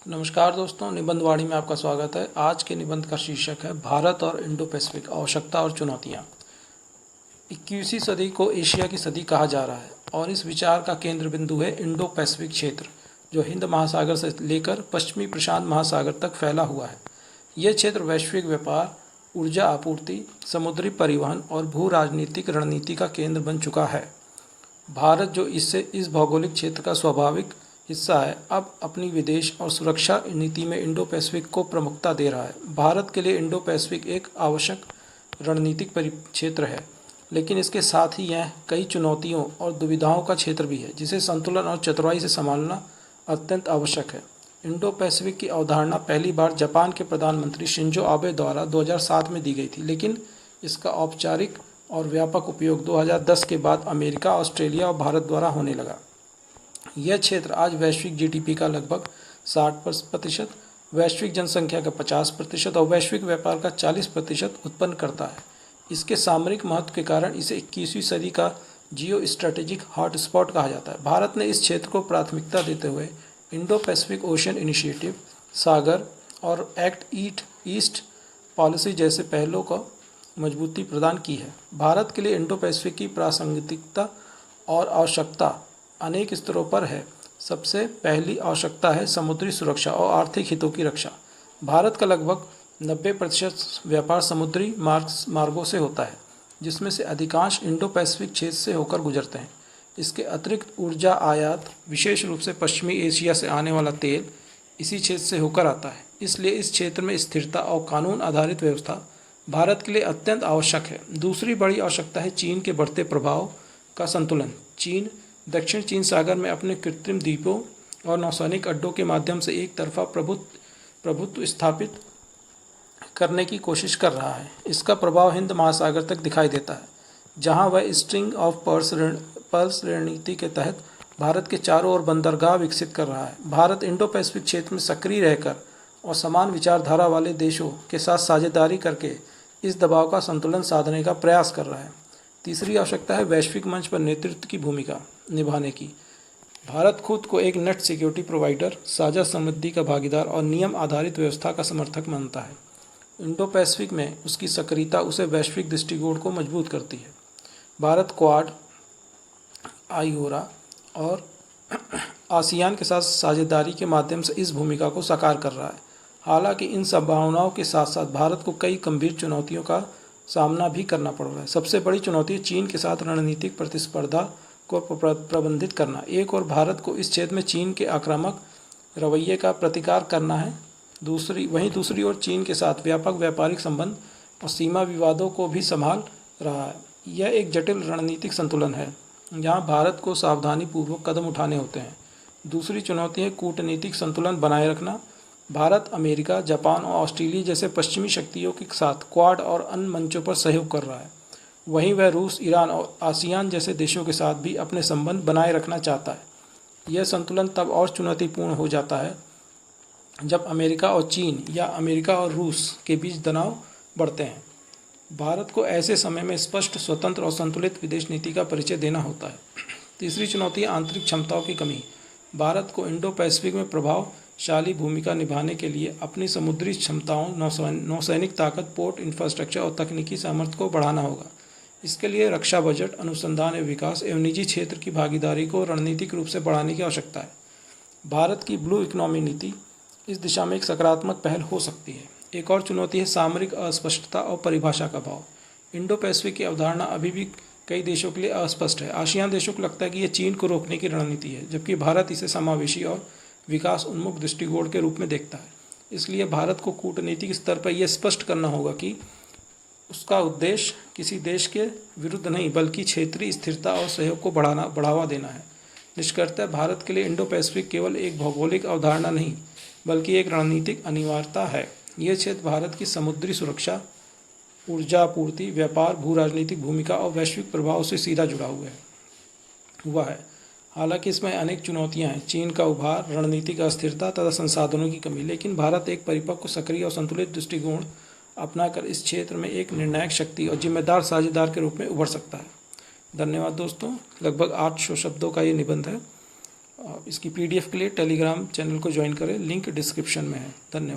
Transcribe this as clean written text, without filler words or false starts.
नमस्कार दोस्तों, निबंधवाणी में आपका स्वागत है। आज के निबंध का शीर्षक है भारत और इंडो पैसिफिक आवश्यकता और चुनौतियाँ। 21वीं सदी को एशिया की सदी कहा जा रहा है और इस विचार का केंद्र बिंदु है इंडो पैसिफिक क्षेत्र, जो हिंद महासागर से लेकर पश्चिमी प्रशांत महासागर तक फैला हुआ है। यह क्षेत्र वैश्विक व्यापार, ऊर्जा आपूर्ति, समुद्री परिवहन और भू राजनीतिक रणनीति का केंद्र बन चुका है। भारत, जो इस भौगोलिक क्षेत्र का स्वाभाविक हिस्सा है, अब अपनी विदेश और सुरक्षा नीति में इंडो पैसिफिक को प्रमुखता दे रहा है। भारत के लिए इंडो पैसिफिक एक आवश्यक रणनीतिक परिक्षेत्र है, लेकिन इसके साथ ही यह कई चुनौतियों और दुविधाओं का क्षेत्र भी है, जिसे संतुलन और चतुराई से संभालना अत्यंत आवश्यक है। इंडो पैसिफिक की अवधारणा पहली बार जापान के प्रधानमंत्री शिंजो आबे द्वारा 2007 में दी गई थी, लेकिन इसका औपचारिक और व्यापक उपयोग 2010 के बाद अमेरिका, ऑस्ट्रेलिया और भारत द्वारा होने लगा। यह क्षेत्र आज वैश्विक जीडीपी का लगभग 60%, वैश्विक जनसंख्या का 50% और वैश्विक व्यापार का 40% उत्पन्न करता है। इसके सामरिक महत्व के कारण इसे 21वीं सदी का जियो स्ट्रेटेजिक हॉटस्पॉट कहा जाता है। भारत ने इस क्षेत्र को प्राथमिकता देते हुए इंडो पैसिफिक ओशन इनिशिएटिव, सागर और एक्ट ईस्ट पॉलिसी जैसे पहलों को मजबूती प्रदान की है। भारत के लिए इंडो पैसिफिक की प्रासंगिकता और आवश्यकता अनेक स्तरों पर है। सबसे पहली आवश्यकता है समुद्री सुरक्षा और आर्थिक हितों की रक्षा। भारत का लगभग 90% व्यापार समुद्री मार्गों से होता है, जिसमें से अधिकांश इंडो पैसिफिक क्षेत्र से होकर गुजरते हैं। इसके अतिरिक्त ऊर्जा आयात, विशेष रूप से पश्चिमी एशिया से आने वाला तेल, इसी क्षेत्र से होकर आता है। इसलिए इस क्षेत्र में स्थिरता और कानून आधारित व्यवस्था भारत के लिए अत्यंत आवश्यक है। दूसरी बड़ी आवश्यकता है चीन के बढ़ते प्रभाव का संतुलन। चीन दक्षिण चीन सागर में अपने कृत्रिम द्वीपों और नौसैनिक अड्डों के माध्यम से एक तरफा प्रभुत्व स्थापित करने की कोशिश कर रहा है। इसका प्रभाव हिंद महासागर तक दिखाई देता है, जहां वह स्ट्रिंग ऑफ पर्ल्स रणनीति के तहत भारत के चारों ओर बंदरगाह विकसित कर रहा है। भारत इंडो पैसिफिक क्षेत्र में सक्रिय रहकर और समान विचारधारा वाले देशों के साथ साझेदारी करके इस दबाव का संतुलन साधने का प्रयास कर रहा है। तीसरी आवश्यकता है वैश्विक मंच पर नेतृत्व की भूमिका निभाने की। भारत खुद को एक नेट सिक्योरिटी प्रोवाइडर, साझा समृद्धि का भागीदार और नियम आधारित व्यवस्था का समर्थक मानता है। इंडो पैसिफिक में उसकी सक्रियता उसे वैश्विक दृष्टिकोण को मजबूत करती है। भारत क्वाड, आईओरा और आसियान के साथ साझेदारी के माध्यम से इस भूमिका को साकार कर रहा है। हालांकि इन संभावनाओं के साथ साथ भारत को कई गंभीर चुनौतियों का सामना भी करना पड़ रहा है। सबसे बड़ी चुनौती चीन के साथ रणनीतिक प्रतिस्पर्धा को प्रबंधित करना। एक और भारत को इस क्षेत्र में चीन के आक्रामक रवैये का प्रतिकार करना है। दूसरी ओर चीन के साथ व्यापक व्यापारिक संबंध और सीमा विवादों को भी संभाल रहा है। यह एक जटिल रणनीतिक संतुलन है, जहां भारत को सावधानीपूर्वक कदम उठाने होते हैं। दूसरी चुनौती है कूटनीतिक संतुलन बनाए रखना। भारत अमेरिका, जापान और ऑस्ट्रेलिया जैसे पश्चिमी शक्तियों के साथ क्वाड और अन्य मंचों पर सहयोग कर रहा है। वहीं वह रूस, ईरान और आसियान जैसे देशों के साथ भी अपने संबंध बनाए रखना चाहता है। यह संतुलन तब और चुनौतीपूर्ण हो जाता है जब अमेरिका और चीन या अमेरिका और रूस के बीच तनाव बढ़ते हैं। भारत को ऐसे समय में स्पष्ट, स्वतंत्र और संतुलित विदेश नीति का परिचय देना होता है। तीसरी चुनौती है आंतरिक क्षमताओं की कमी। भारत को इंडो पैसिफिक में प्रभावशाली भूमिका निभाने के लिए अपनी समुद्री क्षमताओं, नौसैनिक ताकत, पोर्ट इंफ्रास्ट्रक्चर और तकनीकी सामर्थ्य को बढ़ाना होगा। इसके लिए रक्षा बजट, अनुसंधान एवं विकास एवं निजी क्षेत्र की भागीदारी को रणनीतिक रूप से बढ़ाने की आवश्यकता है। भारत की ब्लू इकोनॉमी नीति इस दिशा में एक सकारात्मक पहल हो सकती है। एक और चुनौती है सामरिक अस्पष्टता और परिभाषा का अभाव। इंडो पैसिफिक की अवधारणा अभी भी कई देशों के लिए अस्पष्ट है। आसियान देशों को लगता है कि यह चीन को रोकने की रणनीति है, जबकि भारत इसे समावेशी और विकास उन्मुख दृष्टिकोण के रूप में देखता है। इसलिए भारत को कूटनीतिक स्तर पर यह स्पष्ट करना होगा कि उसका उद्देश्य किसी देश के विरुद्ध नहीं, बल्कि क्षेत्रीय स्थिरता और सहयोग को बढ़ावा देना है। निष्कर्षतः भारत के लिए इंडो पैसिफिक केवल एक भौगोलिक अवधारणा नहीं, बल्कि एक रणनीतिक अनिवार्यता है। यह क्षेत्र भारत की समुद्री सुरक्षा, ऊर्जा आपूर्ति, व्यापार, भू राजनीतिक भूमिका और वैश्विक प्रभाव से सीधा जुड़ा हुआ है। हालांकि इसमें अनेक चुनौतियां हैं, चीन का उभार, रणनीतिक अस्थिरता तथा संसाधनों की कमी, लेकिन भारत एक परिपक्व, सक्रिय और संतुलित दृष्टिकोण अपनाकर इस क्षेत्र में एक निर्णायक शक्ति और जिम्मेदार साझेदार के रूप में उभर सकता है। धन्यवाद दोस्तों। लगभग 800 शब्दों का ये निबंध है इसकी PDF के लिए टेलीग्राम चैनल को ज्वाइन करें, लिंक डिस्क्रिप्शन में है। धन्यवाद।